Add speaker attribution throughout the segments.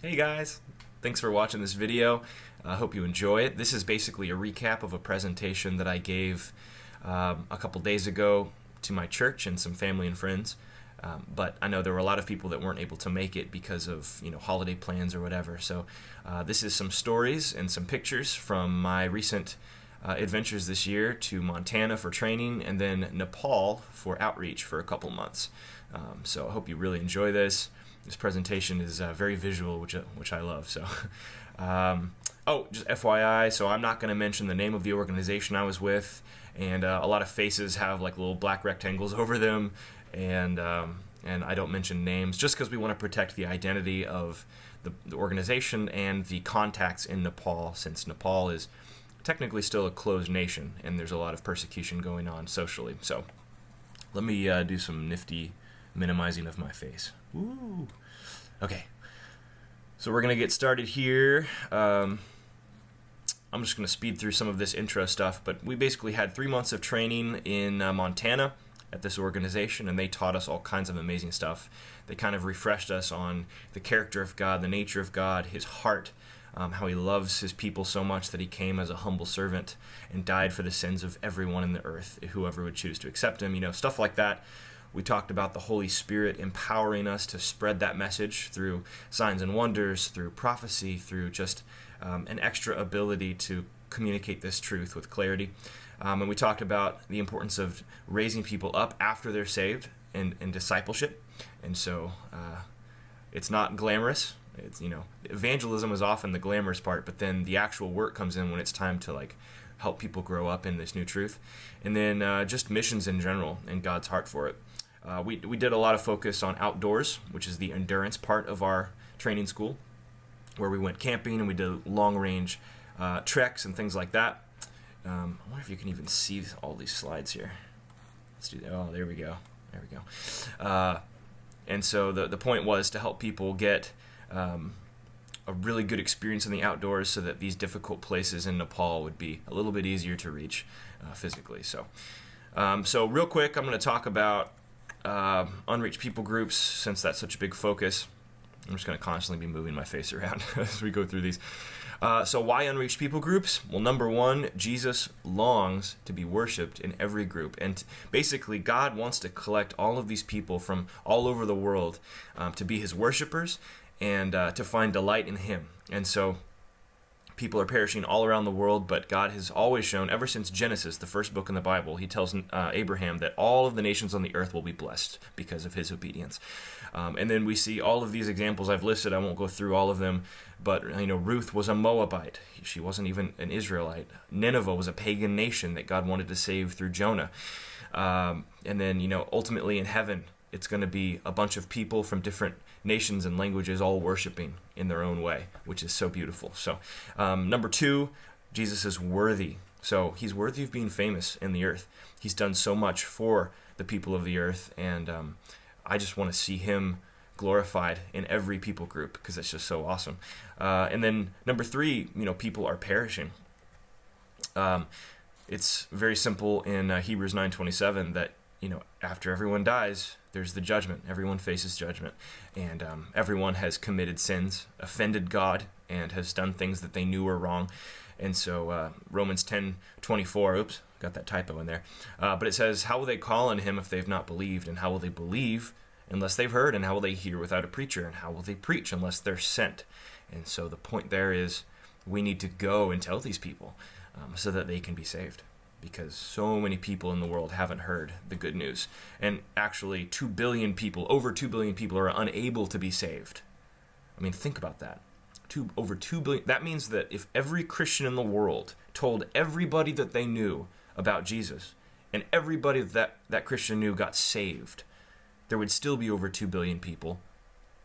Speaker 1: Hey guys, thanks for watching this video. I hope you enjoy it. This is basically a recap of a presentation that I gave a couple days ago to my church and some family and friends. But I know there were a lot of people that weren't able to make it because of holiday plans or whatever. So this is some stories and some pictures from my recent adventures this year to Montana for training and then Nepal for outreach for a couple months. So I hope you really enjoy this. This presentation is very visual, which I love. So, just FYI, so I'm not going to mention the name of the organization I was with, and a lot of faces have like little black rectangles over them, and I don't mention names just because we want to protect the identity of the organization and the contacts in Nepal, since Nepal is technically still a closed nation, and there's a lot of persecution going on socially. So, let me do some nifty minimizing of my face. Woo. Okay, so we're gonna get started here. I'm just gonna speed through some of this intro stuff, but we basically had 3 months of training in Montana at this organization, and they taught us all kinds of amazing stuff. They kind of refreshed us on the character of God, the nature of God, His heart, how He loves His people so much that He came as a humble servant and died for the sins of everyone in the earth, whoever would choose to accept Him, stuff like that. We talked about the Holy Spirit empowering us to spread that message through signs and wonders, through prophecy, through just an extra ability to communicate this truth with clarity. And we talked about the importance of raising people up after they're saved and discipleship. And so it's not glamorous. It's, evangelism is often the glamorous part, but then the actual work comes in when it's time to help people grow up in this new truth. And then just missions in general and God's heart for it. We did a lot of focus on outdoors, which is the endurance part of our training school, where we went camping and we did long-range treks and things like that. I wonder if you can even see all these slides here. Let's do that. Oh, there we go. There we go. And so the point was to help people get a really good experience in the outdoors so that these difficult places in Nepal would be a little bit easier to reach physically. So real quick, I'm going to talk about unreached people groups, since that's such a big focus. I'm just going to constantly be moving my face around as we go through these. So why unreached people groups? Well, number one, Jesus longs to be worshipped in every group. And basically, God wants to collect all of these people from all over the world to be His worshipers and to find delight in Him. And so people are perishing all around the world, but God has always shown, ever since Genesis, the first book in the Bible, He tells Abraham that all of the nations on the earth will be blessed because of his obedience. And then we see all of these examples I've listed. I won't go through all of them, but Ruth was a Moabite. She wasn't even an Israelite. Nineveh was a pagan nation that God wanted to save through Jonah. And then, ultimately in heaven, it's going to be a bunch of people from different nations and languages all worshiping in their own way, which is so beautiful. So, number two, Jesus is worthy. So He's worthy of being famous in the earth. He's done so much for the people of the earth, and I just want to see Him glorified in every people group because it's just so awesome. And then number three, people are perishing. It's very simple in Hebrews 9:27 that after everyone dies, there's the judgment. Everyone faces judgment. And everyone has committed sins, offended God, and has done things that they knew were wrong. And so Romans 10:24, oops, got that typo in there. But it says, how will they call on Him if they've not believed? And how will they believe unless they've heard? And how will they hear without a preacher? And how will they preach unless they're sent? And so the point there is we need to go and tell these people so that they can be saved. Because so many people in the world haven't heard the good news. And actually, 2 billion people, over 2 billion people are unable to be saved. I mean, think about that. Over 2 billion. That means that if every Christian in the world told everybody that they knew about Jesus, and everybody that Christian knew got saved, there would still be over 2 billion people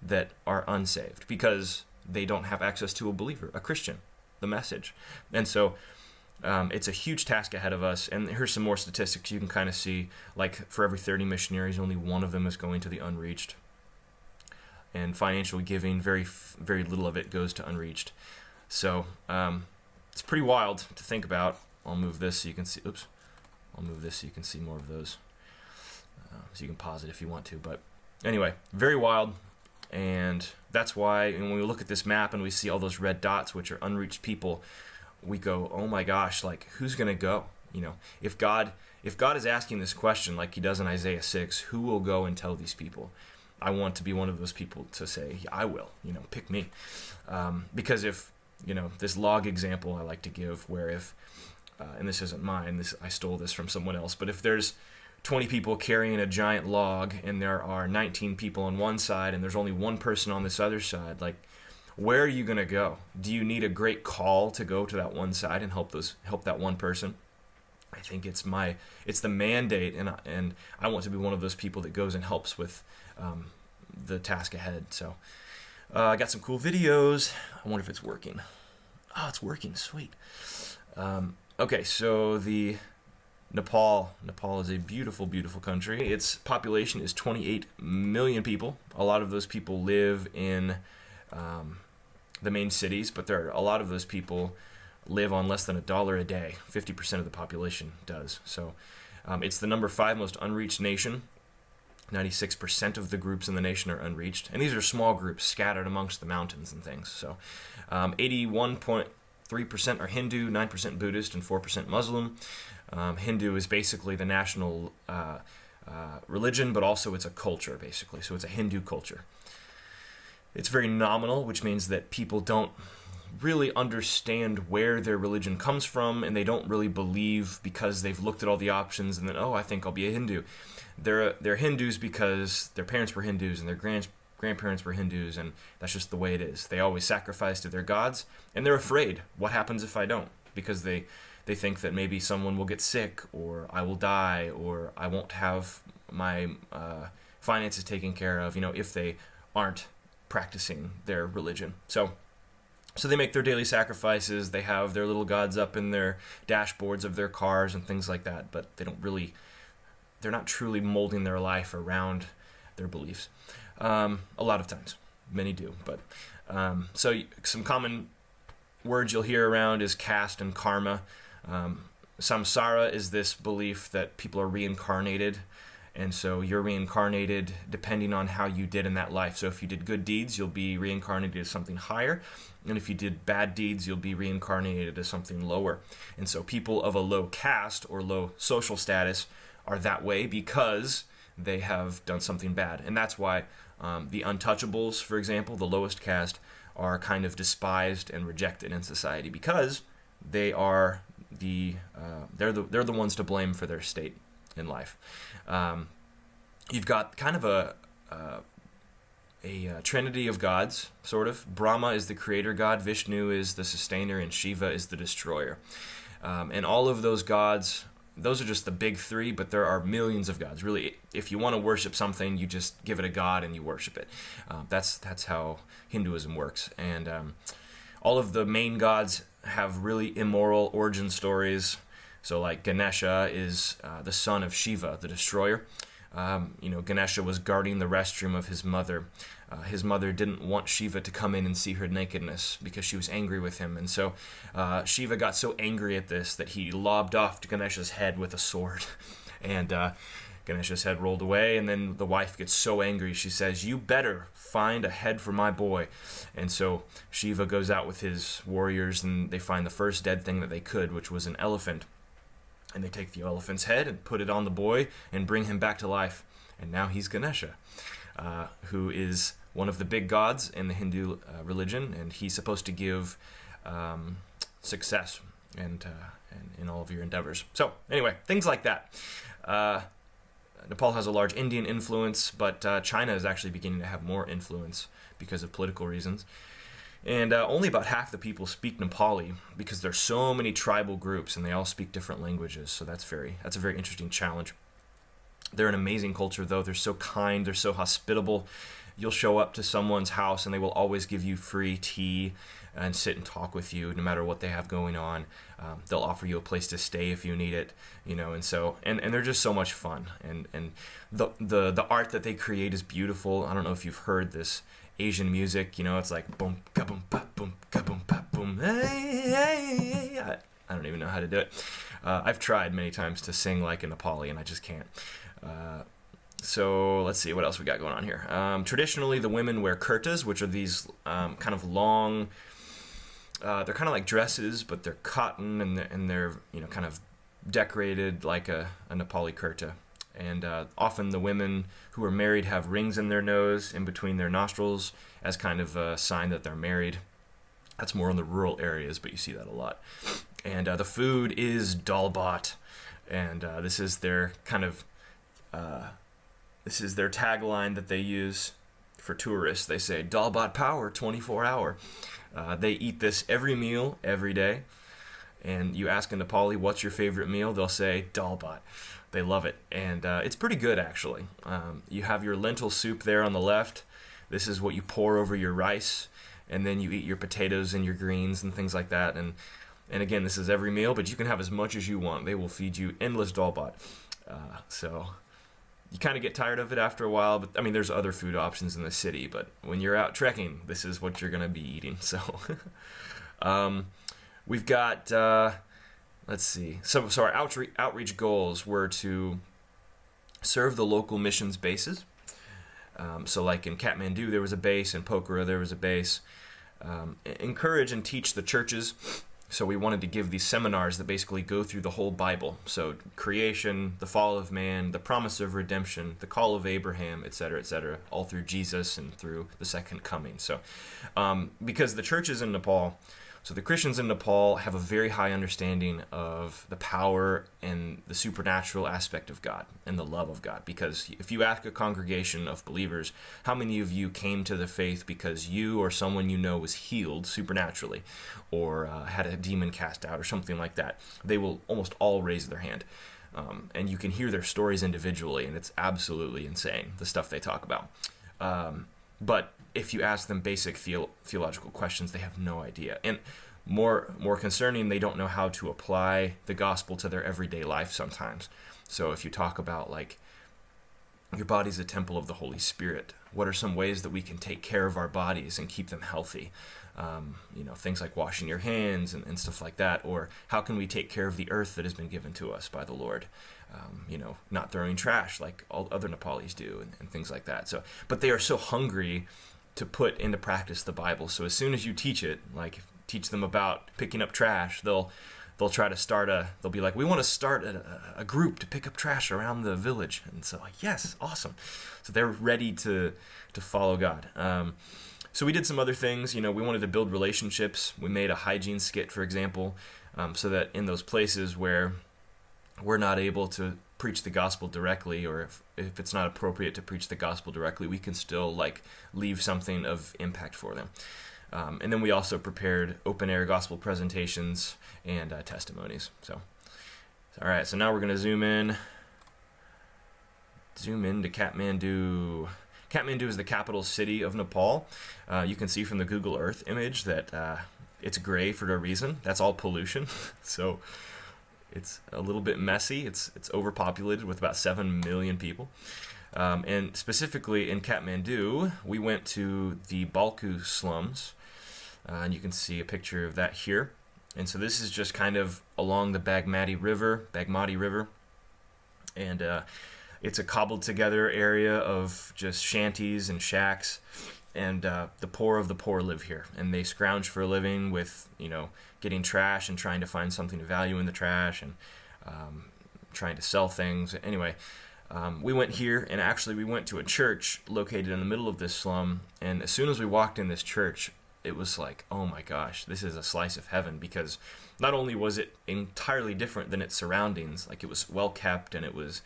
Speaker 1: that are unsaved because they don't have access to a believer, a Christian, the message. And so it's a huge task ahead of us, and here's some more statistics you can kind of see. Like for every 30 missionaries, only one of them is going to the unreached. And financial giving, very very little of it goes to unreached. So it's pretty wild to think about. I'll move this so you can see. Oops, I'll move this so you can see more of those. So you can pause it if you want to. But anyway, very wild. And that's why when we look at this map and we see all those red dots, which are unreached people, we go, oh my gosh, like, who's going to go? You know, if God is asking this question like he does in Isaiah 6, who will go and tell these people? I want to be one of those people to say, I will, pick me. Because if, this log example I like to give, where if, and this isn't mine, I stole this from someone else, but if there's 20 people carrying a giant log and there are 19 people on one side and there's only one person on this other side, like, where are you going to go? Do you need a great call to go to that one side and help that one person? I think it's the mandate, and I want to be one of those people that goes and helps with the task ahead. So I got some cool videos. I wonder if it's working. Oh, it's working. Sweet. Okay, so the Nepal is a beautiful, beautiful country. Its population is 28 million people. A lot of those people live in the main cities, but a lot of those people live on less than $1 a day. 50% of the population does. So it's the number 5 most unreached nation. 96% of the groups in the nation are unreached. And these are small groups scattered amongst the mountains and things. So 81.3% are Hindu, 9% Buddhist, and 4% Muslim. Hindu is basically the national religion, but also it's a culture, basically. So it's a Hindu culture. It's very nominal, which means that people don't really understand where their religion comes from, and they don't really believe because they've looked at all the options and then, I think I'll be a Hindu. They're Hindus because their parents were Hindus and their grandparents were Hindus, and that's just the way it is. They always sacrifice to their gods, and they're afraid. What happens if I don't? Because they think that maybe someone will get sick, or I will die, or I won't have my finances taken care of, if they aren't practicing their religion. So they make their daily sacrifices. They have their little gods up in their dashboards of their cars and things like that, but they're not truly molding their life around their beliefs. A lot of times. Many do. But so some common words you'll hear around is caste and karma. Samsara is this belief that people are reincarnated, and so you're reincarnated depending on how you did in that life. So if you did good deeds, you'll be reincarnated as something higher, and if you did bad deeds, you'll be reincarnated as something lower. And so people of a low caste or low social status are that way because they have done something bad. And that's why the untouchables, for example, the lowest caste, are kind of despised and rejected in society because they are they're the ones to blame for their state in life. You've got kind of a trinity of gods, sort of. Brahma is the creator god, Vishnu is the sustainer, and Shiva is the destroyer. And all of those gods, those are just the big three, but there are millions of gods. Really, if you want to worship something, you just give it a god and you worship it. That's how Hinduism works. And all of the main gods have really immoral origin stories. So like Ganesha is the son of Shiva, the destroyer. Ganesha was guarding the restroom of his mother. His mother didn't want Shiva to come in and see her nakedness because she was angry with him. And so Shiva got so angry at this that he lobbed off Ganesha's head with a sword. And Ganesha's head rolled away, and then the wife gets so angry, she says, "You better find a head for my boy." And so Shiva goes out with his warriors, and they find the first dead thing that they could, which was an elephant. And they take the elephant's head and put it on the boy and bring him back to life. And now he's Ganesha, who is one of the big gods in the Hindu religion, and he's supposed to give success and in all of your endeavors. So anyway, things like that. Nepal has a large Indian influence, but China is actually beginning to have more influence because of political reasons. And only about half the people speak Nepali because there's so many tribal groups and they all speak different languages. So that's a very interesting challenge. They're an amazing culture, though. They're so kind. They're so hospitable. You'll show up to someone's house and they will always give you free tea and sit and talk with you no matter what they have going on. They'll offer you a place to stay if you need it, and so and they're just so much fun. And the art that they create is beautiful. I don't know if you've heard this Asian music, it's like boom, ka-boom, pop, boom, ka-boom, pop, boom, hey, hey, hey. I don't even know how to do it. I've tried many times to sing like a Nepali, and I just can't. So let's see what else we got going on here. Traditionally, the women wear kurtas, which are these kind of long. They're kind of like dresses, but they're cotton and they're kind of decorated like a Nepali kurta. And often the women who are married have rings in their nose, in between their nostrils, as kind of a sign that they're married. That's more in the rural areas, but you see that a lot. And the food is dalbat, and this is their kind of this is their tagline that they use for tourists. They say dalbat power 24 hour. They eat this every meal, every day. And you ask a Nepali, what's your favorite meal? They'll say dalbat. They love it. And it's pretty good, actually. You have your lentil soup there on the left. This is what you pour over your rice. And then you eat your potatoes and your greens and things like that. And again, this is every meal, but you can have as much as you want. They will feed you endless dalbat. So you kind of get tired of it after a while. But I mean, there's other food options in the city. But when you're out trekking, this is what you're going to be eating. So we've got, let's see. So our outreach goals were to serve the local missions bases. So like in Kathmandu, there was a base. In Pokhara, there was a base. Encourage and teach the churches. So we wanted to give these seminars that basically go through the whole Bible. So creation, the fall of man, the promise of redemption, the call of Abraham, etc., all through Jesus and through the second coming. So because the churches in Nepal, so the Christians in Nepal have a very high understanding of the power and the supernatural aspect of God and the love of God. Because if you ask a congregation of believers, how many of you came to the faith because you or someone you know was healed supernaturally or had a demon cast out or something like that, they will almost all raise their hand. And you can hear their stories individually, and it's absolutely insane, the stuff they talk about. But if you ask them basic theological questions, they have no idea. And more concerning, they don't know how to apply the gospel to their everyday life sometimes. So if you talk about, like, your body's a temple of the Holy Spirit, what are some ways that we can take care of our bodies and keep them healthy? Things like washing your hands and stuff like that. Or how can we take care of the earth that has been given to us by the Lord? Not throwing trash like all other Nepalis do and things like that. So, but they are so hungry to put into practice the Bible. So as soon as you teach it, like teach them about picking up trash, they'll try to they'll be like, we want to start a group to pick up trash around the village. And so like, yes, awesome. So they're ready to follow God. So we did some other things. We wanted to build relationships. We made a hygiene skit, for example, so that in those places where we're not able to preach the gospel directly, or if it's not appropriate to preach the gospel directly, we can still leave something of impact for them. And then we also prepared open-air gospel presentations and testimonies. So, all right, so now we're going to zoom in to Kathmandu. Kathmandu is the capital city of Nepal. You can see from the Google Earth image that it's gray for a reason. That's all pollution. So it's a little bit messy. It's overpopulated with about 7 million people. And specifically in Kathmandu, we went to the Balku slums. And you can see a picture of that here. And so this is just kind of along the Bagmati River. And it's a cobbled together area of just shanties and shacks. And the poor of the poor live here. And they scrounge for a living with, getting trash and trying to find something of value in the trash and trying to sell things. Anyway, we went here, and actually we went to a church located in the middle of this slum. And as soon as we walked in this church, it was like, oh my gosh, this is a slice of heaven, because not only was it entirely different than its surroundings, like it was well kept, and it was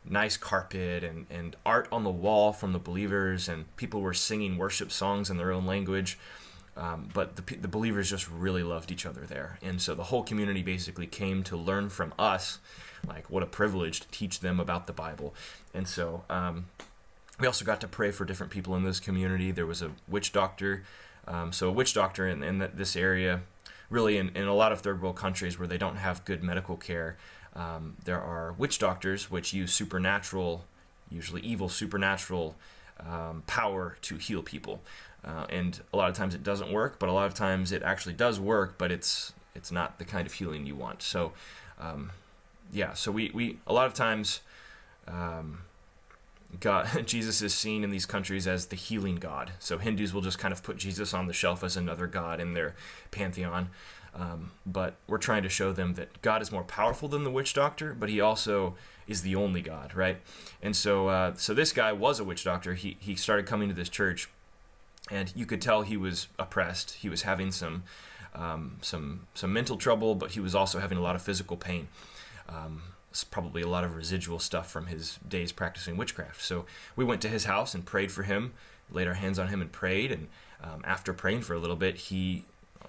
Speaker 1: nice carpet and art on the wall from the believers, and people were singing worship songs in their own language. But the believers just really loved each other there. And so the whole community basically came to learn from us, like what a privilege to teach them about the Bible. And so we also got to pray for different people in this community. There was a witch doctor. So a witch doctor in this area, really in a lot of third world countries where they don't have good medical care, there are witch doctors which use supernatural, usually evil supernatural power to heal people. And a lot of times it doesn't work, but a lot of times it actually does work, but it's not the kind of healing you want. So so we a lot of times God, Jesus is seen in these countries as the healing God. So Hindus will just kind of put Jesus on the shelf as another god in their pantheon. But we're trying to show them that God is more powerful than the witch doctor, but he also is the only God, right? And so this guy was a witch doctor. He started coming to this church, and you could tell he was oppressed. He was having some mental trouble, but he was also having a lot of physical pain. It's probably a lot of residual stuff from his days practicing witchcraft. So we went to his house and prayed for him, laid our hands on him and prayed. And after praying for a little bit,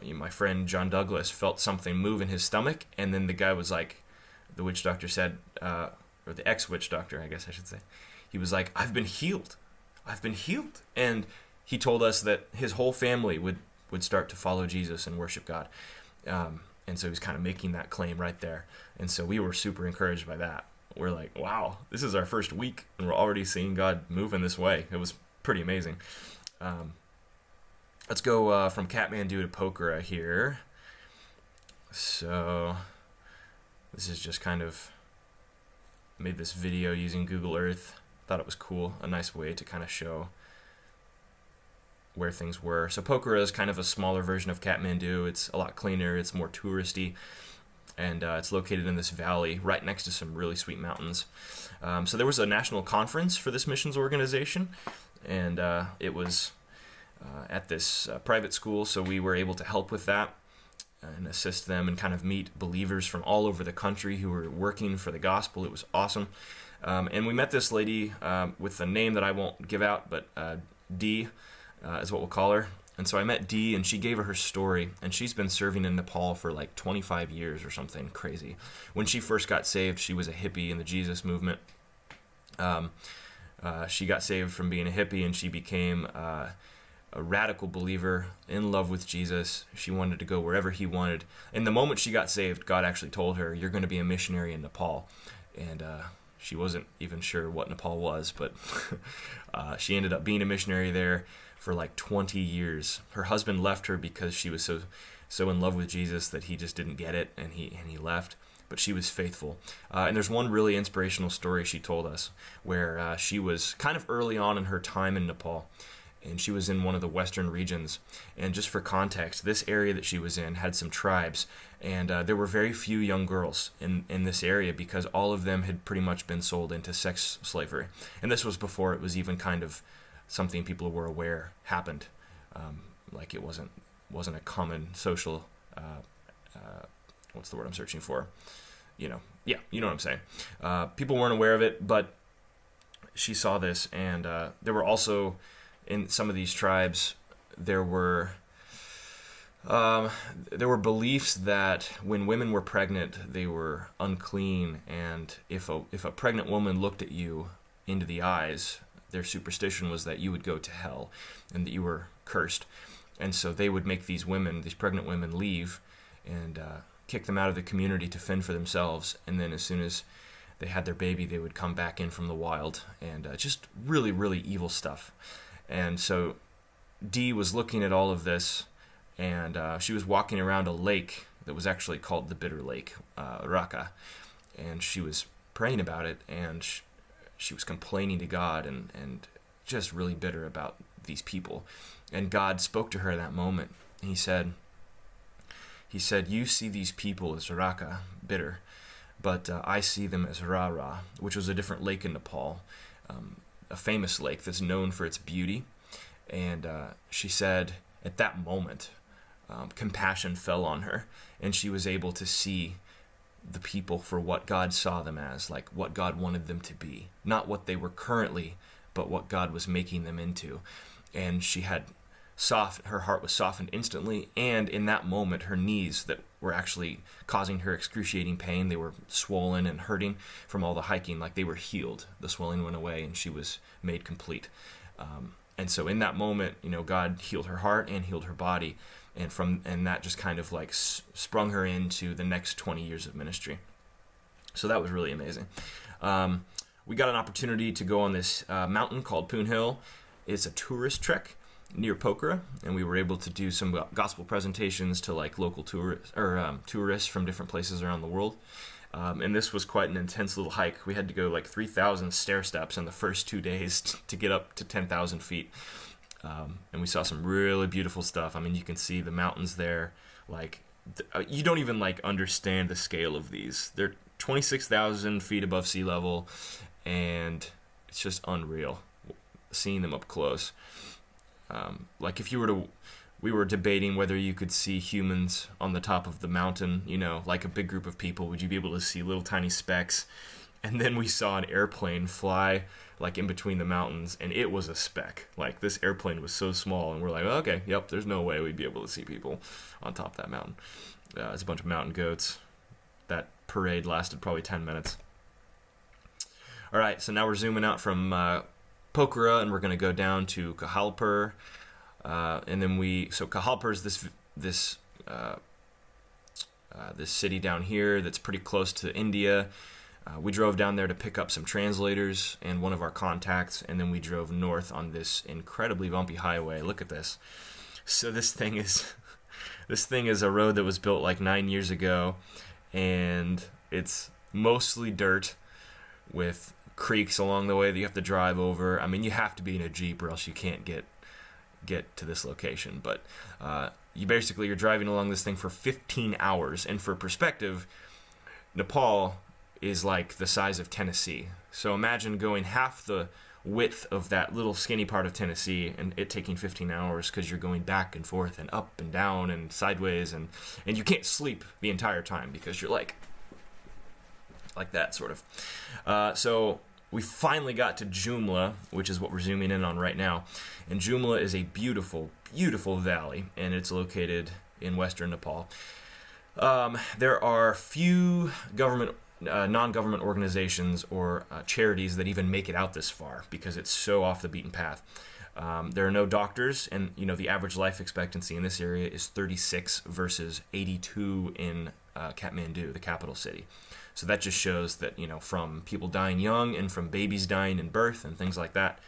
Speaker 1: my friend John Douglas felt something move in his stomach. And then the guy was like, the witch doctor said, or the ex-witch doctor, I guess I should say, he was like, I've been healed. I've been healed. And he told us that his whole family would start to follow Jesus and worship God. And so he's kind of making that claim right there. And so we were super encouraged by that. We're like, wow, this is our first week, and we're already seeing God move in this way. It was pretty amazing. Let's go from Kathmandu to Pokhara here. So this is just kind of made this video using Google Earth. Thought it was cool, a nice way to kind of show where things were. So Pokhara is kind of a smaller version of Kathmandu. It's a lot cleaner, it's more touristy, and it's located in this valley right next to some really sweet mountains. So there was a national conference for this missions organization, and it was at this private school, so we were able to help with that and assist them and kind of meet believers from all over the country who were working for the gospel. It was awesome. And we met this lady with a name that I won't give out, but Dee is what we'll call her. And so I met Dee, and she gave her story, and she's been serving in Nepal for like 25 years or something crazy. When she first got saved, she was a hippie in the Jesus movement. She got saved from being a hippie, and she became a radical believer, in love with Jesus. She wanted to go wherever he wanted. And the moment she got saved, God actually told her, you're going to be a missionary in Nepal. And she wasn't even sure what Nepal was, but she ended up being a missionary there for like 20 years. Her husband left her because she was so in love with Jesus that he just didn't get it, and he left. But she was faithful. And there's one really inspirational story she told us where she was kind of early on in her time in Nepal, and she was in one of the western regions. And just for context, this area that she was in had some tribes, and there were very few young girls in this area because all of them had pretty much been sold into sex slavery. And this was before it was even kind of something people were aware happened. Like it wasn't a common social, what's the word I'm searching for? You know what I'm saying. People weren't aware of it, but she saw this, and there were also, in some of these tribes, there were beliefs that when women were pregnant, they were unclean, and if a pregnant woman looked at you into the eyes, their superstition was that you would go to hell and that you were cursed. And so they would make these pregnant women, leave and kick them out of the community to fend for themselves. And then as soon as they had their baby, they would come back in from the wild, and just really, really evil stuff. And so Dee was looking at all of this, and she was walking around a lake that was actually called the Bitter Lake, Raka. And she was praying about it, and she was complaining to God and just really bitter about these people. And God spoke to her at that moment. He said, you see these people as Raka, bitter, but I see them as Rara, which was a different lake in Nepal, a famous lake that's known for its beauty. And she said at that moment, compassion fell on her, and she was able to see the people for what God saw them as, like what God wanted them to be, not what they were currently, but what God was making them into. And she had her heart was softened instantly, and in that moment, her knees that were actually causing her excruciating pain, they were swollen and hurting from all the hiking, like they were healed. The swelling went away, and she was made complete. And so in that moment, God healed her heart and healed her body, and that just kind of like sprung her into the next 20 years of ministry. So that was really amazing. We got an opportunity to go on this mountain called Poon Hill. It's a tourist trek near Pokhara, and we were able to do some gospel presentations to like local tourists from different places around the world. And this was quite an intense little hike. We had to go like 3,000 stair steps in the first 2 days to get up to 10,000 feet. And we saw some really beautiful stuff. I mean, you can see the mountains there. Like, you don't even like understand the scale of these. They're 26,000 feet above sea level, and it's just unreal seeing them up close. Like if you were to, we were debating whether you could see humans on the top of the mountain, you know, like a big group of people. Would you be able to see little tiny specks? And then we saw an airplane fly like in between the mountains, and it was a speck. Like this airplane was so small, and we're like, okay, yep, there's no way we'd be able to see people on top of that mountain. It's a bunch of mountain goats. That parade lasted probably 10 minutes. All right, so now we're zooming out from Pokhara, and we're going to go down to Kahalpur. And then Kahalpur is this city down here that's pretty close to India. We drove down there to pick up some translators and one of our contacts, and then we drove north on this incredibly bumpy highway. Look at this. So this thing is a road that was built like 9 years ago, and it's mostly dirt with creeks along the way that you have to drive over. I mean, you have to be in a Jeep or else you can't get to this location. But you're driving along this thing for 15 hours, and for perspective, Nepal is like the size of Tennessee. So imagine going half the width of that little skinny part of Tennessee and it taking 15 hours because you're going back and forth and up and down and sideways, and you can't sleep the entire time because you're like that sort of. So we finally got to Jumla, which is what we're zooming in on right now. And Jumla is a beautiful, beautiful valley, and it's located in western Nepal. There are few non-government organizations or charities that even make it out this far because it's so off the beaten path. There are no doctors, and the average life expectancy in this area is 36 versus 82 in Kathmandu, the capital city. So that just shows that from people dying young and from babies dying in birth and things like that.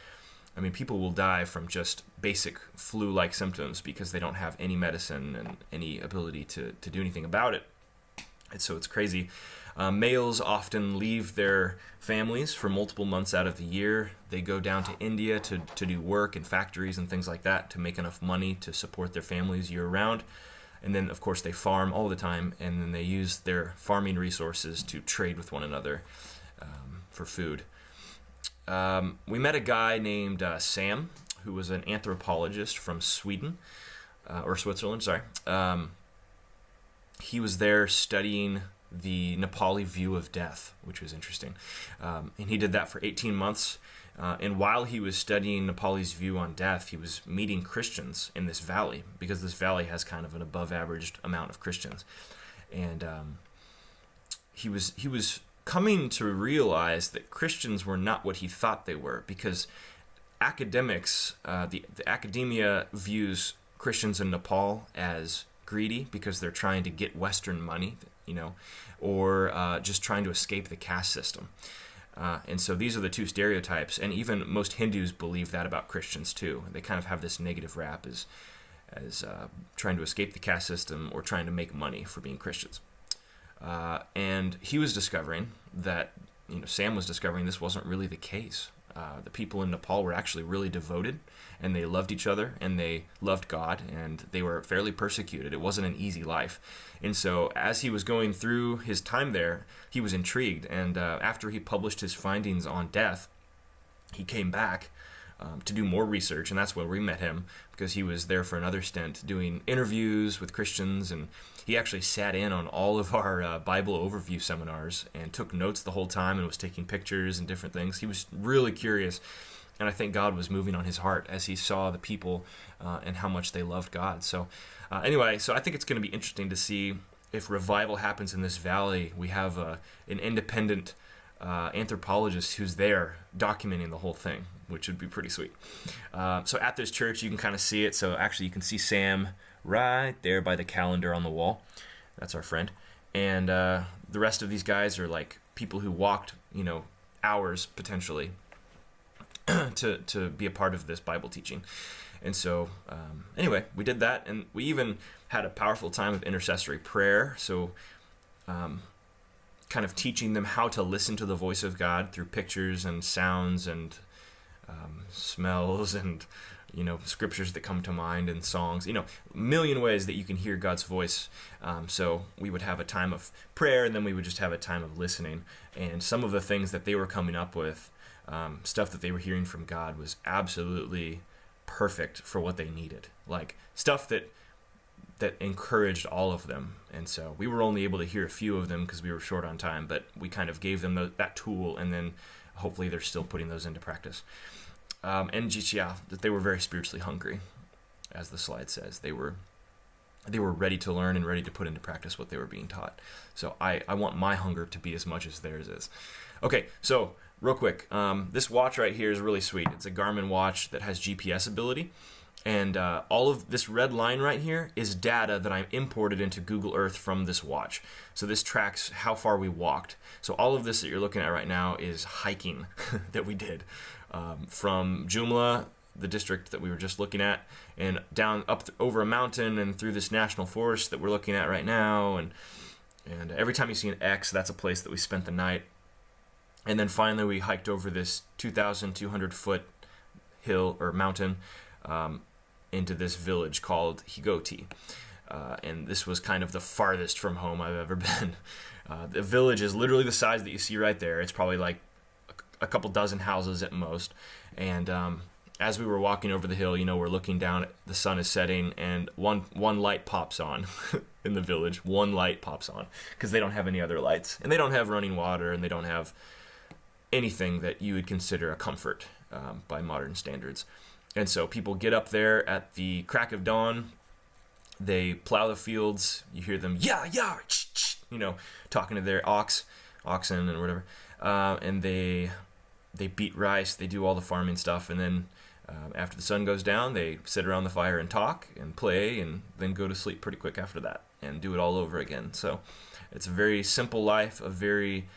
Speaker 1: I mean, people will die from just basic flu-like symptoms because they don't have any medicine and any ability to do anything about it. And so it's crazy. Males often leave their families for multiple months out of the year. They go down to India to do work in factories and things like that to make enough money to support their families year-round. And then, of course, they farm all the time, and then they use their farming resources to trade with one another for food. We met a guy named Sam, who was an anthropologist from Sweden, or Switzerland, sorry. He was there studying the Nepali view of death, which was interesting. And he did that for 18 months. And while he was studying Nepali's view on death, he was meeting Christians in this valley, because this valley has kind of an above-average amount of Christians. And he was coming to realize that Christians were not what he thought they were, because academics, the academia views Christians in Nepal as greedy because they're trying to get Western money, or just trying to escape the caste system. And so these are the two stereotypes, and even most Hindus believe that about Christians too. They kind of have this negative rap as trying to escape the caste system or trying to make money for being Christians. And he was discovering that, Sam was discovering this wasn't really the case. The people in Nepal were actually really devoted, and they loved each other, and they loved God, and they were fairly persecuted. It wasn't an easy life. And so as he was going through his time there, he was intrigued, and after he published his findings on death, he came back to do more research, and that's where we met him, because he was there for another stint doing interviews with Christians, and he actually sat in on all of our Bible overview seminars and took notes the whole time and was taking pictures and different things. He was really curious, and I think God was moving on his heart as he saw the people and how much they loved God. So anyway, so I think it's going to be interesting to see if revival happens in this valley. We have an independent anthropologist who's there documenting the whole thing, which would be pretty sweet. So at this church, you can kind of see it. So actually, you can see Sam right there by the calendar on the wall. That's our friend. And the rest of these guys are like people who walked, hours potentially to be a part of this Bible teaching. And so anyway, we did that, and we even had a powerful time of intercessory prayer. So kind of teaching them how to listen to the voice of God through pictures and sounds and smells and scriptures that come to mind and songs, a million ways that you can hear God's voice. So we would have a time of prayer, and then we would just have a time of listening. And some of the things that they were coming up with, stuff that they were hearing from God, was absolutely perfect for what they needed. Like stuff that encouraged all of them. And so we were only able to hear a few of them because we were short on time, but we kind of gave them that tool, and then hopefully they're still putting those into practice. And just, that they were very spiritually hungry, as the slide says. They were ready to learn and ready to put into practice what they were being taught. So I want my hunger to be as much as theirs is. Okay, so real quick, this watch right here is really sweet. It's a Garmin watch that has GPS ability. And all of this red line right here is data that I imported into Google Earth from this watch. So this tracks how far we walked. So all of this that you're looking at right now is hiking that we did. From Jumla, the district that we were just looking at, and down up over a mountain and through this national forest that we're looking at right now. And every time you see an X, that's a place that we spent the night. And then finally we hiked over this 2,200 foot hill or mountain into this village called Higoti. And this was kind of the farthest from home I've ever been. The village is literally the size that you see right there. It's probably like a couple dozen houses at most. And as we were walking over the hill, we're looking down, the sun is setting, and one light pops on in the village. One light pops on because they don't have any other lights. And they don't have running water, and they don't have anything that you would consider a comfort by modern standards. And so people get up there at the crack of dawn. They plow the fields. You hear them, talking to their oxen and whatever. And they beat rice. They do all the farming stuff. And then after the sun goes down, they sit around the fire and talk and play, and then go to sleep pretty quick after that and do it all over again. So it's a very simple life, a very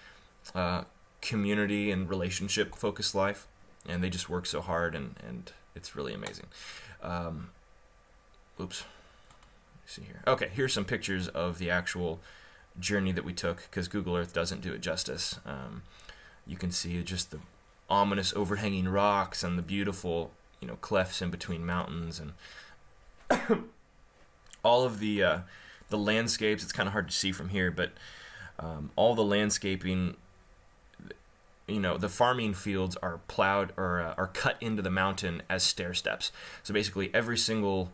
Speaker 1: community and relationship focused life. And they just work so hard, and it's really amazing. Oops. See here. Okay, here's some pictures of the actual journey that we took, because Google Earth doesn't do it justice. You can see just the ominous overhanging rocks and the beautiful, clefts in between mountains, and all of the landscapes. It's kind of hard to see from here, but all the landscaping. The farming fields are plowed or are cut into the mountain as stair steps. So basically every single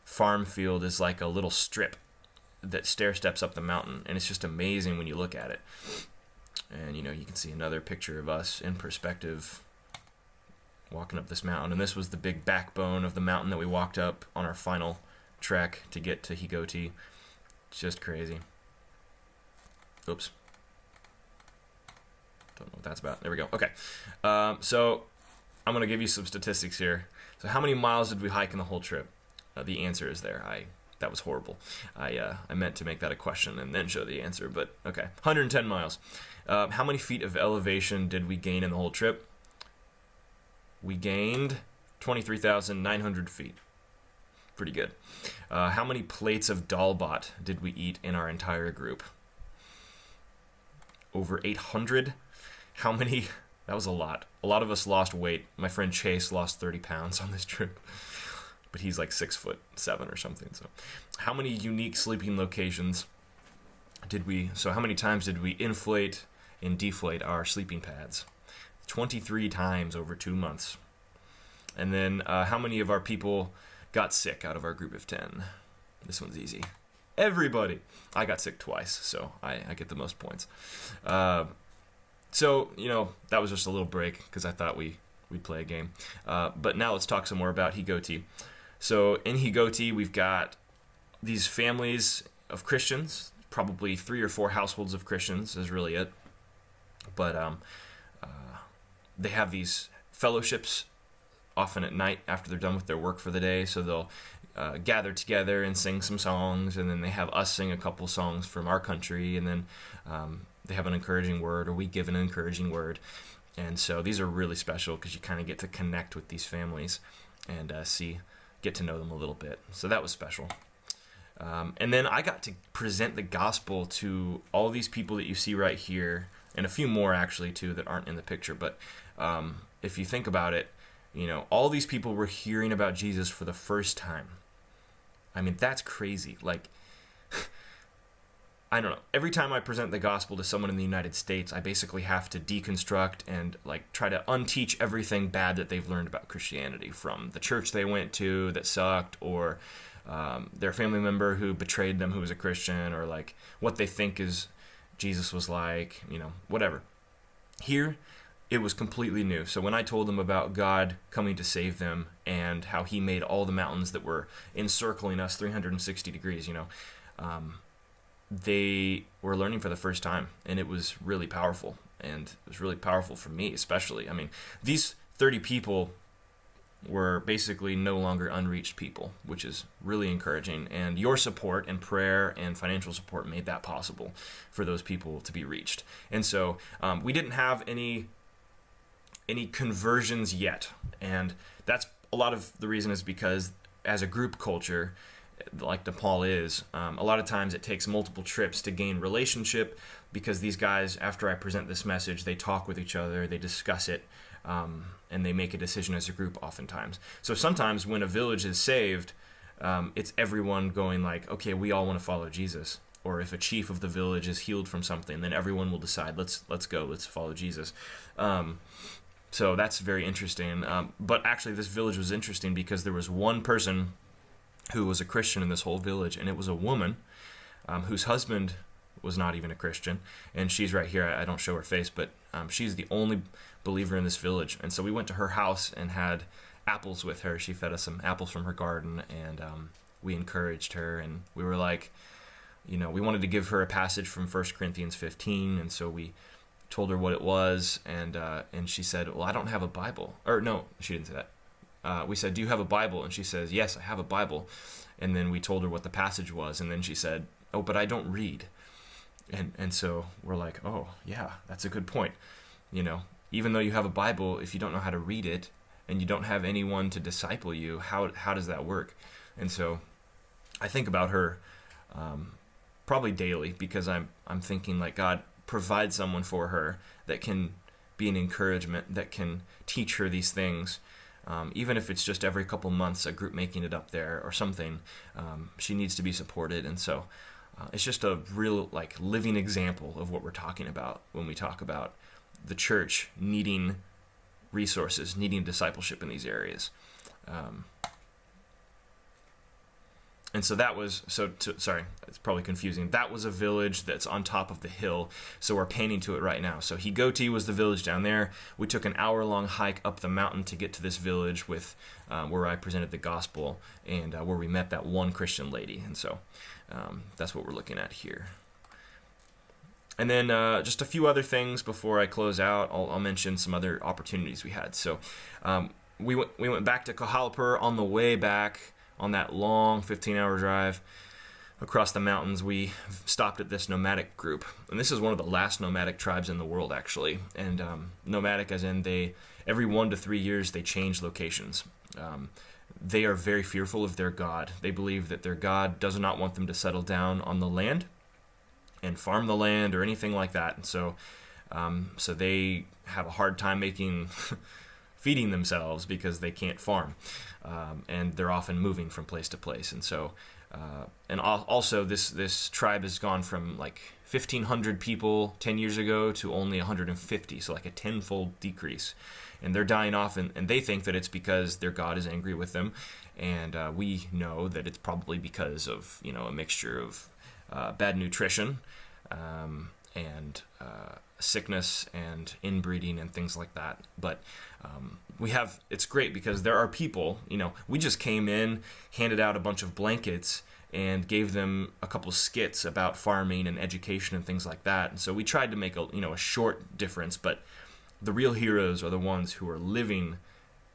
Speaker 1: farm field is like a little strip that stair steps up the mountain, and it's just amazing when you look at it. And you can see another picture of us in perspective walking up this mountain, and this was the big backbone of the mountain that we walked up on our final trek to get to Higoti. It's just crazy. Oops. Don't know what that's about. There we go. Okay. So I'm going to give you some statistics here. So how many miles did we hike in the whole trip? The answer is there. That was horrible. I meant to make that a question and then show the answer, but okay. 110 miles. How many feet of elevation did we gain in the whole trip? We gained 23,900 feet. Pretty good. How many plates of dalbat did we eat in our entire group? Over 800. How many? That was a lot. A lot of us lost weight. My friend Chase lost 30 pounds on this trip, but he's like 6'7" or something. So how many unique sleeping locations so how many times did we inflate and deflate our sleeping pads? 23 times over 2 months. And then how many of our people got sick out of our group of 10? This one's easy. Everybody. I got sick twice, so I get the most points. So, that was just a little break because I thought we'd play a game. But now let's talk some more about Higoti. So in Higoti, we've got these families of Christians, probably 3 or 4 households of Christians is really it. But they have these fellowships often at night after they're done with their work for the day. So they'll gather together and sing some songs, and then they have us sing a couple songs from our country, and then they have an encouraging word, or we give an encouraging word. And so these are really special because you kind of get to connect with these families and get to know them a little bit. So that was special. And then I got to present the gospel to all these people that you see right here, and a few more actually too that aren't in the picture. But if you think about it, all these people were hearing about Jesus for the first time. I mean, that's crazy. Like, I don't know. Every time I present the gospel to someone in the United States, I basically have to deconstruct and try to unteach everything bad that they've learned about Christianity from the church they went to that sucked, or their family member who betrayed them who was a Christian, or what they think is Jesus was like, whatever. Here, it was completely new. So when I told them about God coming to save them and how he made all the mountains that were encircling us 360 degrees, they were learning for the first time, and it was really powerful. And it was really powerful for me, especially. I mean, these 30 people were basically no longer unreached people, which is really encouraging. And your support and prayer and financial support made that possible for those people to be reached. And so we didn't have any conversions yet. And that's a lot of the reason is because as a group culture, like Nepal is, a lot of times it takes multiple trips to gain relationship, because these guys, after I present this message, they talk with each other, they discuss it, and they make a decision as a group oftentimes. So sometimes when a village is saved, it's everyone going okay, we all want to follow Jesus. Or if a chief of the village is healed from something, then everyone will decide, let's go, let's follow Jesus. So that's very interesting. But actually this village was interesting because there was one person who was a Christian in this whole village, and it was a woman whose husband was not even a Christian, and she's right here. I don't show her face, but she's the only believer in this village. And so we went to her house and had apples with her. She fed us some apples from her garden, and we encouraged her, and we were we wanted to give her a passage from 1 Corinthians 15, and so we told her what it was, and she said, well, I don't have a Bible. Or no, she didn't say that. We said, do you have a Bible? And she says, yes, I have a Bible. And then we told her what the passage was, and then she said, oh, but I don't read. And so we're like, oh, yeah, that's a good point. Even though you have a Bible, if you don't know how to read it, and you don't have anyone to disciple you, how does that work? And so I think about her probably daily, because I'm thinking God, provide someone for her that can be an encouragement, that can teach her these things. Even if it's just every couple months, a group making it up there or something, she needs to be supported. And so it's just a real living example of what we're talking about when we talk about the church needing resources, needing discipleship in these areas. And so that was, sorry, it's probably confusing. That was a village that's on top of the hill, so we're painting to it right now. So Higoti was the village down there. We took an hour-long hike up the mountain to get to this village with where I presented the gospel, and where we met that one Christian lady. And so that's what we're looking at here. And then just a few other things before I close out. I'll mention some other opportunities we had. So we went back to Kohalpur. On the way back, on that long 15-hour drive across the mountains, we stopped at this nomadic group. And this is one of the last nomadic tribes in the world, actually. And nomadic as in every 1 to 3 years, they change locations. They are very fearful of their God. They believe that their God does not want them to settle down on the land and farm the land or anything like that. And so they have a hard time feeding themselves because they can't farm. And they're often moving from place to place. And so, and also this tribe has gone from 1,500 people 10 years ago to only 150, so a tenfold decrease. And they're dying off, and they think that it's because their God is angry with them. And we know that it's probably because of, a mixture of bad nutrition, and sickness and inbreeding and things like that. But it's great because there are people, we just came in, handed out a bunch of blankets, and gave them a couple skits about farming and education and things like that. And so we tried to make a short difference, but the real heroes are the ones who are living,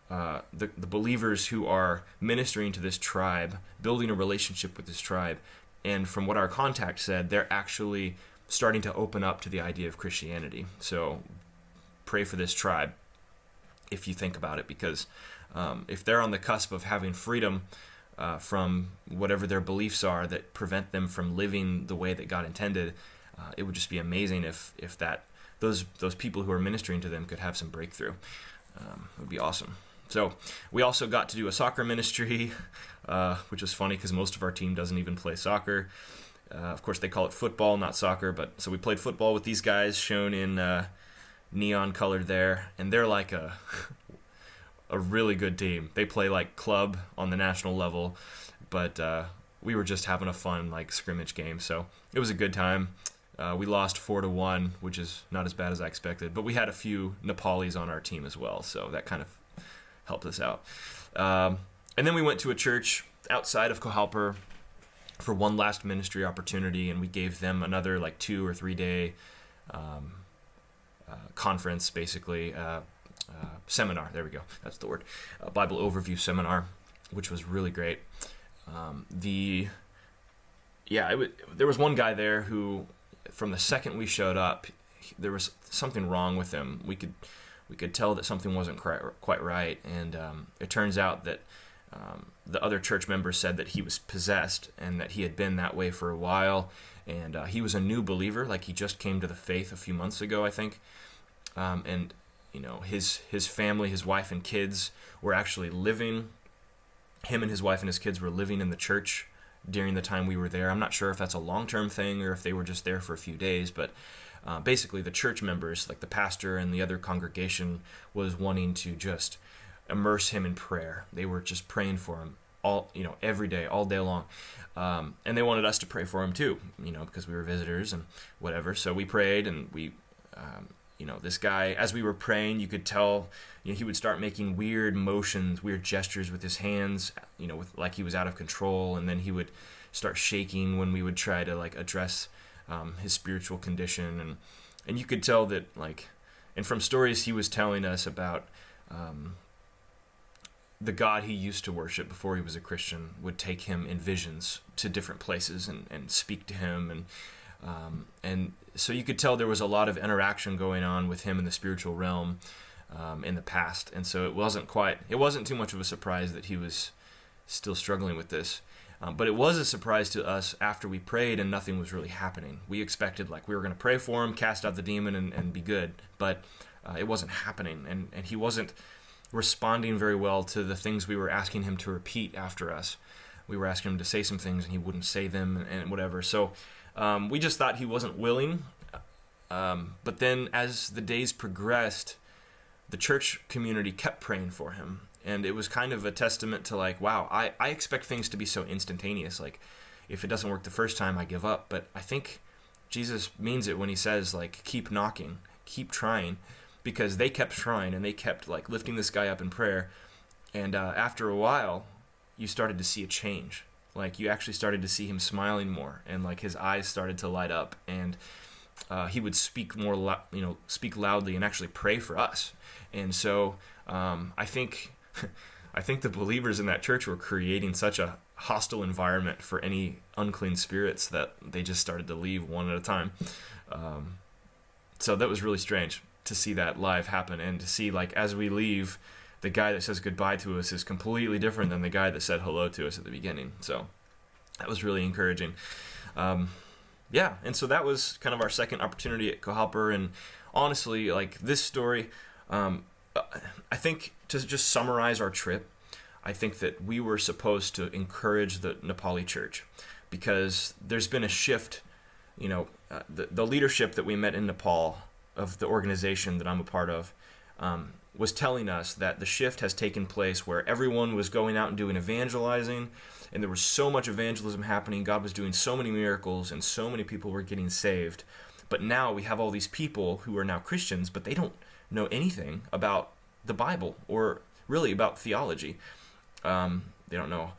Speaker 1: the believers who are ministering to this tribe, building a relationship with this tribe. And from what our contact said, they're actually starting to open up to the idea of Christianity. So pray for this tribe if you think about it, because if they're on the cusp of having freedom from whatever their beliefs are that prevent them from living the way that God intended. It would just be amazing if those people who are ministering to them could have some breakthrough. It would be awesome. So we also got to do a soccer ministry, which was funny because most of our team doesn't even play soccer. Of course, they call it football, not soccer. But so we played football with these guys, shown in neon colored there, and they're like a really good team. They play like club on the national level, but we were just having a fun like scrimmage game. So it was a good time. We lost 4-1, which is not as bad as I expected, but we had a few Nepalis on our team as well, so that kind of helped us out. And then we went to a church outside of Kohalper for one last ministry opportunity, and we gave them another like 2 or 3 day conference, basically, seminar. There we go. That's the word. Bible overview seminar, which was really great. There was one guy there who, from the second we showed up, there was something wrong with him. We could tell that something wasn't quite right, and it turns out that the other church members said that he was possessed and that he had been that way for a while, and he was a new believer, like he just came to the faith a few months ago, I think. And his family, his wife and kids were actually living. Him and his wife and his kids were living in the church during the time we were there. I'm not sure if that's a long-term thing or if they were just there for a few days, but basically the church members, like the pastor and the other congregation, was wanting to just immerse him in prayer. They were just praying for him every day, all day long. And they wanted us to pray for him too, because we were visitors and whatever. So we prayed, and we, this guy, as we were praying, you could tell, he would start making weird motions, weird gestures with his hands, with like he was out of control, and then he would start shaking when we would try to like address his spiritual condition, and you could tell that, like, and from stories he was telling us about the God he used to worship before he was a Christian would take him in visions to different places and speak to him, and so you could tell there was a lot of interaction going on with him in the spiritual realm in the past, and so it wasn't too much of a surprise that he was still struggling with this. But it was a surprise to us after we prayed and nothing was really happening. We expected, like, we were going to pray for him, cast out the demon, and be good, but it wasn't happening, and he wasn't responding very well to the things we were asking him to repeat after us. We were asking him to say some things, and he wouldn't say them, and whatever. So we just thought he wasn't willing. But then as the days progressed, the church community kept praying for him. And it was kind of a testament to, like, wow, I expect things to be so instantaneous. Like, if it doesn't work the first time, I give up. But I think Jesus means it when he says, like, keep knocking, keep trying. Because they kept trying, and they kept, like, lifting this guy up in prayer. And after a while, you started to see a change. Like, you actually started to see him smiling more, and, like, his eyes started to light up. And he would speak speak loudly and actually pray for us. And so I think the believers in that church were creating such a hostile environment for any unclean spirits that they just started to leave one at a time. So that was really strange to see that live happen, and to see, like, as we leave, the guy that says goodbye to us is completely different than the guy that said hello to us at the beginning. So that was really encouraging. And so that was kind of our second opportunity at Kohalper, and honestly, like, this story, I think, to just summarize our trip, I think that we were supposed to encourage the Nepali church, because there's been a shift. The leadership that we met in Nepal of the organization that I'm a part of was telling us that the shift has taken place where everyone was going out and doing evangelizing, and there was so much evangelism happening. God was doing so many miracles, and so many people were getting saved. But now we have all these people who are now Christians, but they don't know anything about the Bible or really about theology. They don't know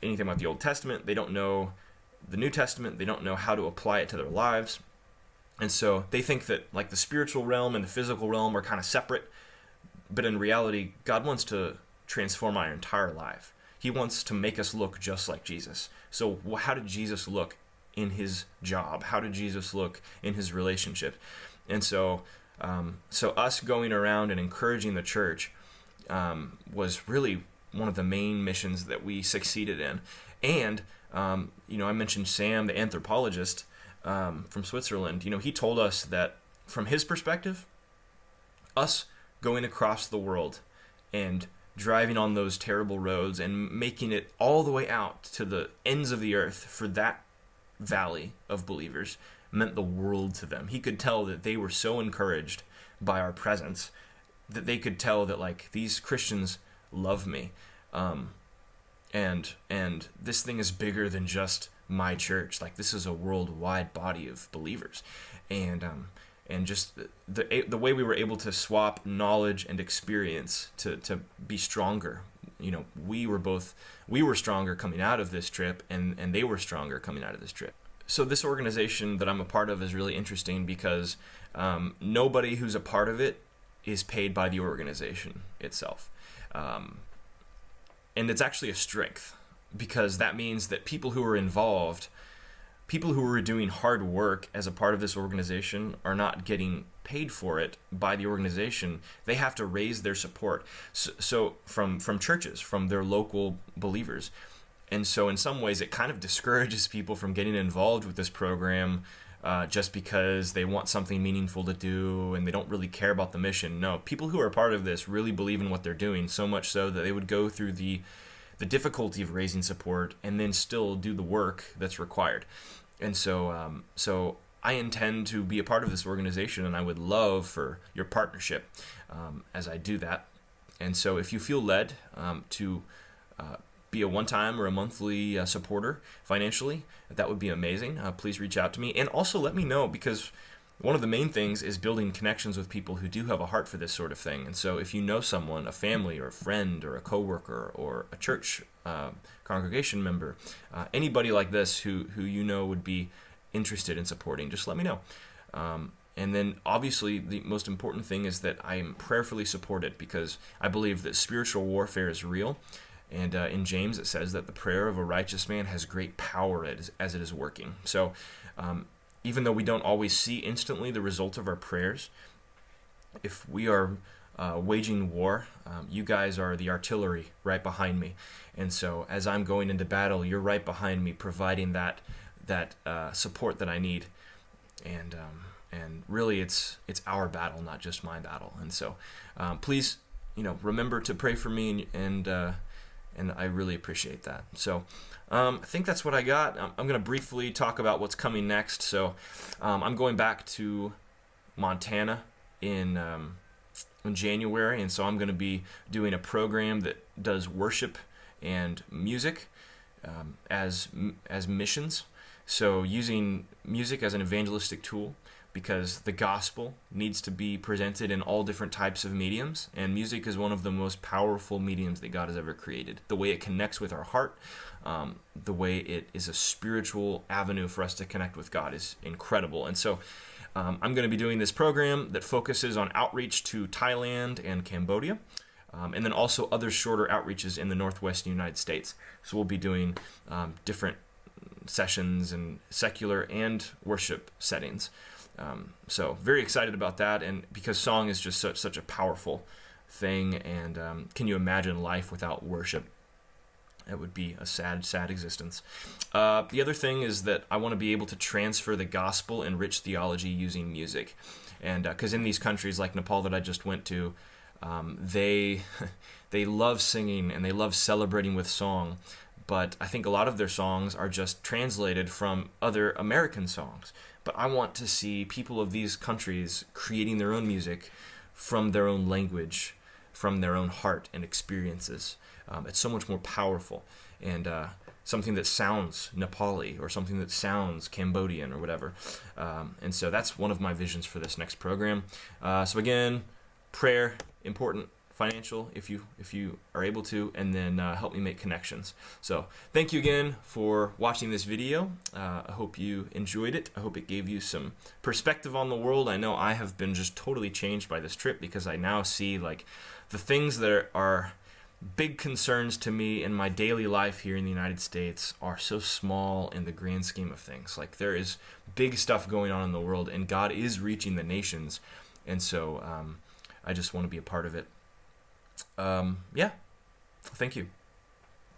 Speaker 1: anything about the Old Testament. They don't know the New Testament. They don't know how to apply it to their lives. And so they think that, like, the spiritual realm and the physical realm are kind of separate. But in reality, God wants to transform our entire life. He wants to make us look just like Jesus. So how did Jesus look in his job? How did Jesus look in his relationship? And so us going around and encouraging the church was really one of the main missions that we succeeded in. And I mentioned Sam, the anthropologist from Switzerland. He told us that from his perspective, us going across the world and driving on those terrible roads and making it all the way out to the ends of the earth for that valley of believers meant the world to them. He could tell that they were so encouraged by our presence that they could tell that, like, these Christians love me. And this thing is bigger than just my church. Like, this is a worldwide body of believers. And just the way we were able to swap knowledge and experience to be stronger. We were stronger coming out of this trip, and they were stronger coming out of this trip. So this organization that I'm a part of is really interesting because nobody who's a part of it is paid by the organization itself. And it's actually a strength, because that means that people who are involved, people who are doing hard work as a part of this organization, are not getting paid for it by the organization. They have to raise their support. So from churches, from their local believers. And so in some ways it kind of discourages people from getting involved with this program just because they want something meaningful to do and they don't really care about the mission. No, people who are part of this really believe in what they're doing, so much so that they would go through the difficulty of raising support and then still do the work that's required. And so I intend to be a part of this organization, and I would love for your partnership as I do that. And so if you feel led to be a one-time or a monthly supporter financially, that would be amazing. Please reach out to me, and also let me know, because one of the main things is building connections with people who do have a heart for this sort of thing. And so if you know someone, a family or a friend or a coworker or a church congregation member, anybody like this who would be interested in supporting, just let me know. And then obviously the most important thing is that I am prayerfully supported, because I believe that spiritual warfare is real. And in James it says that the prayer of a righteous man has great power as it is working. So even though we don't always see instantly the result of our prayers, if we are waging war, you guys are the artillery right behind me. And so as I'm going into battle, you're right behind me, providing that support that I need. And really it's our battle, not just my battle. And so please, remember to pray for me, and I really appreciate that. So I think that's what I got. I'm going to briefly talk about what's coming next. So I'm going back to Montana in January, and so I'm going to be doing a program that does worship and music as missions. So using music as an evangelistic tool, because the gospel needs to be presented in all different types of mediums, and music is one of the most powerful mediums that God has ever created. The way it connects with our heart, the way it is a spiritual avenue for us to connect with God is incredible. And so I'm going to be doing this program that focuses on outreach to Thailand and Cambodia, and then also other shorter outreaches in the Northwest United States. So we'll be doing different sessions in secular and worship settings. So very excited about that, and because song is just such a powerful thing, and can you imagine life without worship? It would be a sad existence. The other thing is that I want to be able to transfer the gospel and rich theology using music, and because in these countries like Nepal that I just went to, they love singing and they love celebrating with song. But I think a lot of their songs are just translated from other American songs. But I want to see people of these countries creating their own music from their own language, from their own heart and experiences. It's so much more powerful, and something that sounds Nepali or something that sounds Cambodian or whatever. And so that's one of my visions for this next program. So again, prayer, important. Financial, if you are able to, and then help me make connections. So thank you again for watching this video. I hope you enjoyed it. I hope it gave you some perspective on the world. I know I have been just totally changed by this trip, because I now see like the things that are big concerns to me in my daily life here in the United States are so small in the grand scheme of things. Like, there is big stuff going on in the world, and God is reaching the nations, and so I just want to be a part of it. Yeah, Thank you.